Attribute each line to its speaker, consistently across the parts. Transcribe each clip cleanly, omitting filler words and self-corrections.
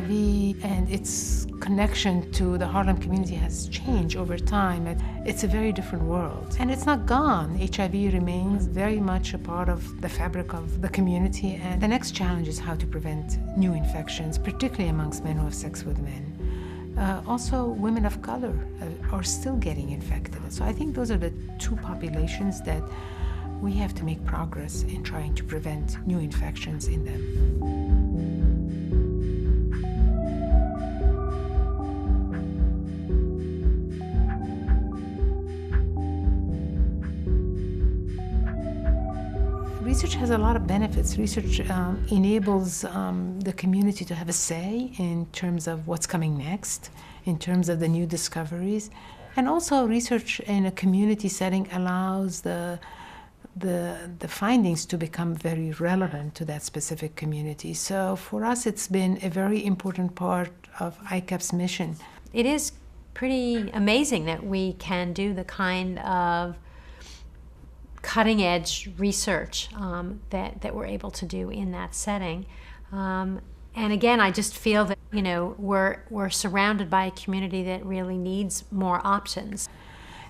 Speaker 1: HIV and its connection to the Harlem community has changed over time. It's a very different world. And it's not gone. HIV remains very much a part of the fabric of the community. And the next challenge is how to prevent new infections, particularly amongst men who have sex with men. Also, women of color are still getting infected. So I think those are the two populations that we have to make progress in trying to prevent new infections in them. Research has a lot of benefits. Research enables the community to have a say in terms of what's coming next, in terms of the new discoveries. And also research in a community setting allows the findings to become very relevant to that specific community. So for us, it's been a very important part of ICAP's mission.
Speaker 2: It is pretty amazing that we can do the kind of cutting-edge research that we're able to do in that setting. And again, I just feel that, you know, we're surrounded by a community that really needs more options.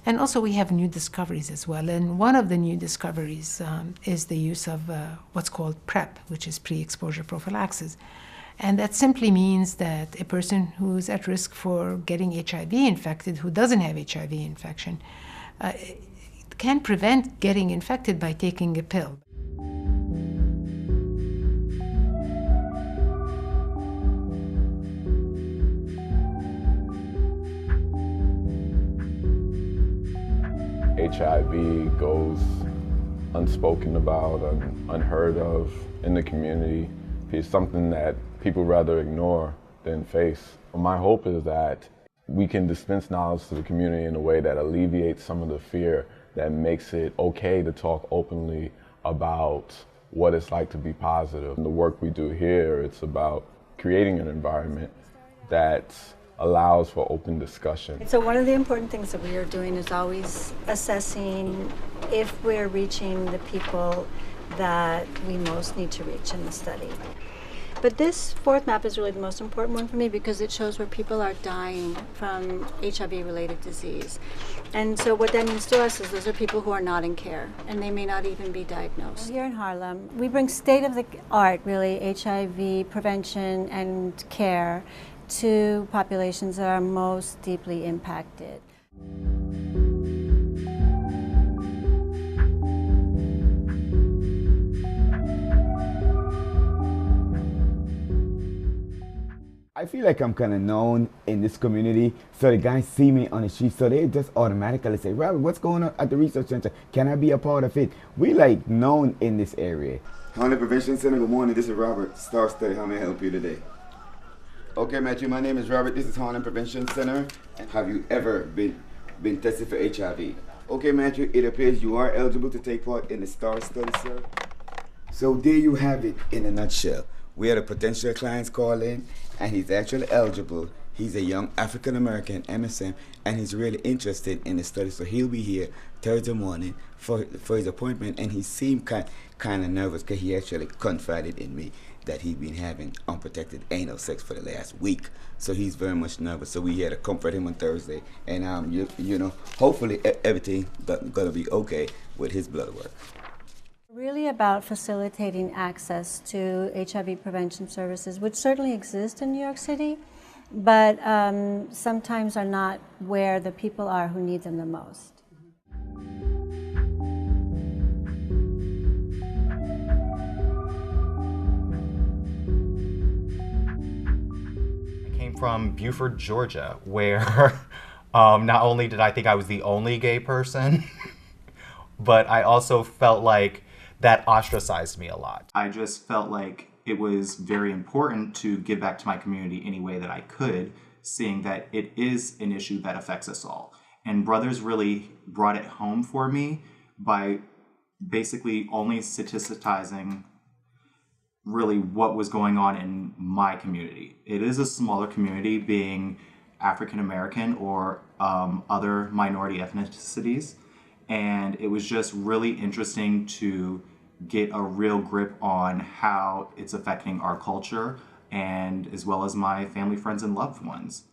Speaker 1: And also we have new discoveries as well. And one of the new discoveries is the use of what's called PrEP, which is pre-exposure prophylaxis. And that simply means that a person who's at risk for getting HIV infected, who doesn't have HIV infection, can prevent getting infected by taking a pill.
Speaker 3: HIV goes unspoken about and unheard of in the community. It's something that people rather ignore than face. My hope is that we can dispense knowledge to the community in a way that alleviates some of the fear, that makes it okay to talk openly about what it's like to be positive. And the work we do here, it's about creating an environment that allows for open discussion.
Speaker 4: So one of the important things that we are doing is always assessing if we're reaching the people that we most need to reach in the study. But this fourth map is really the most important one for me because it shows where people are dying from HIV-related disease. And so what that means to us is those are people who are not in care, and they may not even be diagnosed. Here in Harlem, we bring state-of-the-art, really, HIV prevention and care to populations that are most deeply impacted.
Speaker 5: I feel like I'm kind of known in this community, so the guys see me on the street, so they just automatically say, Robert, what's going on at the research center? Can I be a part of it? We like known in this area.
Speaker 6: Harlem Prevention Center, good morning, this is Robert, Star Study, how may I help you today? Okay, Matthew, my name is Robert, this is Harlem Prevention Center. Have you ever been tested for HIV? Okay, Matthew, it appears you are eligible to take part in the STAR study, sir. So there you have it in a nutshell. We had a potential client's call in, and he's actually eligible. He's a young African-American MSM, and he's really interested in the study. So he'll be here Thursday morning for his appointment, and he seemed kind of nervous because he actually confided in me that he'd been having unprotected anal sex for the last week. So he's very much nervous. So we had to comfort him on Thursday, and you know, hopefully everything gonna be okay with his blood work.
Speaker 4: Really about facilitating access to HIV prevention services, which certainly exist in New York City, but sometimes are not where the people are who need them the most.
Speaker 7: I came from Beaufort, Georgia, where not only did I think I was the only gay person, but I also felt like that ostracized me a lot. I just felt like it was very important to give back to my community any way that I could, seeing that it is an issue that affects us all. And Brothers really brought it home for me by basically only statisticizing really what was going on in my community. It is a smaller community, being African American or other minority ethnicities. And it was just really interesting to get a real grip on how it's affecting our culture, and as well as my family, friends, and loved ones.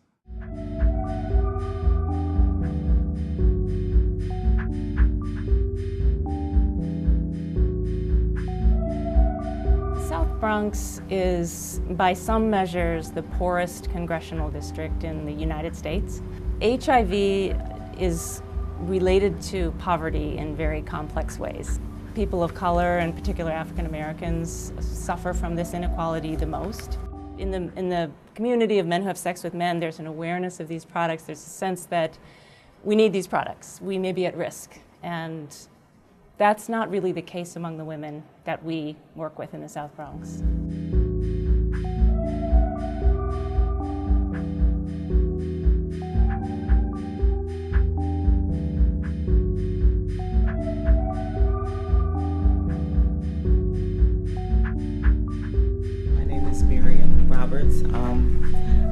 Speaker 8: South Bronx is, by some measures, the poorest congressional district in the United States. HIV is related to poverty in very complex ways. People of color, and particularly African Americans, suffer from this inequality the most. In the community of men who have sex with men, there's an awareness of these products. There's a sense that we need these products. We may be at risk. And that's not really the case among the women that we work with in the South Bronx.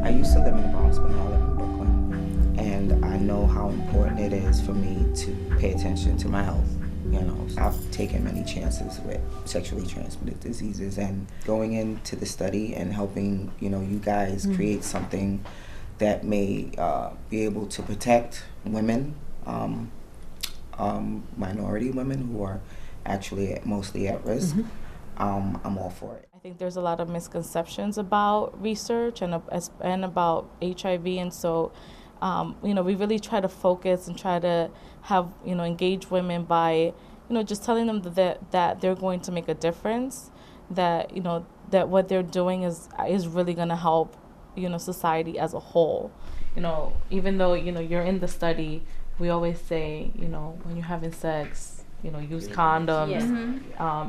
Speaker 9: I used to live in the Bronx, but now I live in Brooklyn. And I know how important it is for me to pay attention to my health. You know, I've taken many chances with sexually transmitted diseases, and going into the study and helping, you know, you guys create something that may be able to protect women, minority women who are actually mostly at risk. I'm all for it.
Speaker 10: I think there's a lot of misconceptions about research and about HIV, and so you know, we really try to focus and try to have, you know, engage women by, you know, just telling them that they're going to make a difference, that, you know, that what they're doing is really going to help, you know, society as a whole. You know, even though, you know, you're in the study, we always say, you know, when you're having sex, you know, use condoms,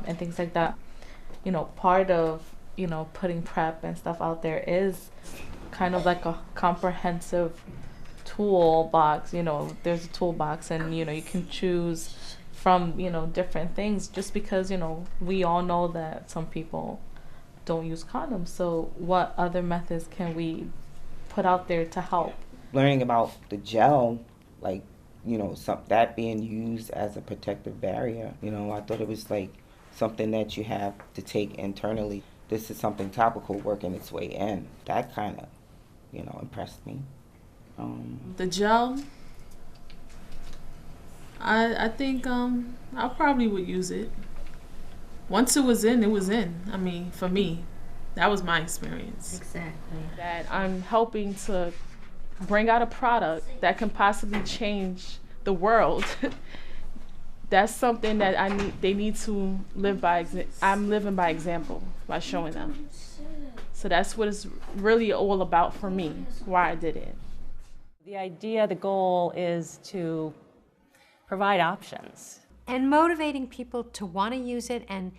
Speaker 10: and things like that. You know, part of, you know, putting PrEP and stuff out there is kind of like a comprehensive toolbox. You know, there's a toolbox, and, you know, you can choose from, you know, different things, just because, you know, we all know that some people don't use condoms. So what other methods can we put out there to help?
Speaker 9: Learning about the gel, like, you know, that being used as a protective barrier, you know, I thought it was like something that you have to take internally. This is something topical working its way in. That kind of, you know, impressed me.
Speaker 11: The gel, I think I probably would use it. Once it was in, it was in. I mean, for me, that was my experience.
Speaker 2: Exactly.
Speaker 10: That I'm helping to bring out a product that can possibly change the world. That's something that they need to live by. I'm living by example by showing them. So that's what it's really all about for me, why I did it.
Speaker 8: The idea, the goal is to provide options.
Speaker 2: And motivating people to want to use it, and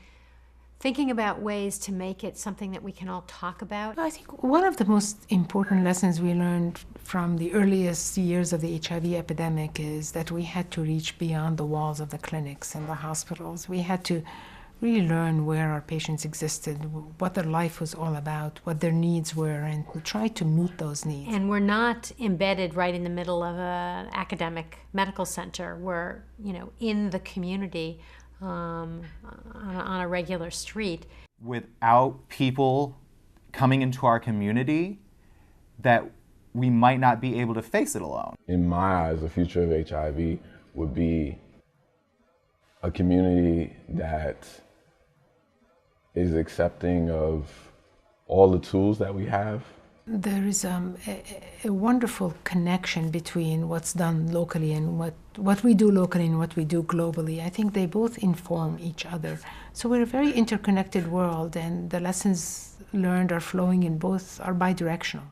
Speaker 2: thinking about ways to make it something that we can all talk about.
Speaker 1: I think one of the most important lessons we learned from the earliest years of the HIV epidemic is that we had to reach beyond the walls of the clinics and the hospitals. We had to really learn where our patients existed, what their life was all about, what their needs were, and try to meet those needs.
Speaker 2: And we're not embedded right in the middle of an academic medical center. We're, you know, in the community on a regular street.
Speaker 7: Without people coming into our community, that we might not be able to face it alone.
Speaker 3: In my eyes, the future of HIV would be a community that is accepting of all the tools that we have.
Speaker 1: There is a wonderful connection between what's done locally and what we do locally and what we do globally. I think they both inform each other. So we're a very interconnected world, and the lessons learned are flowing in both, are bidirectional.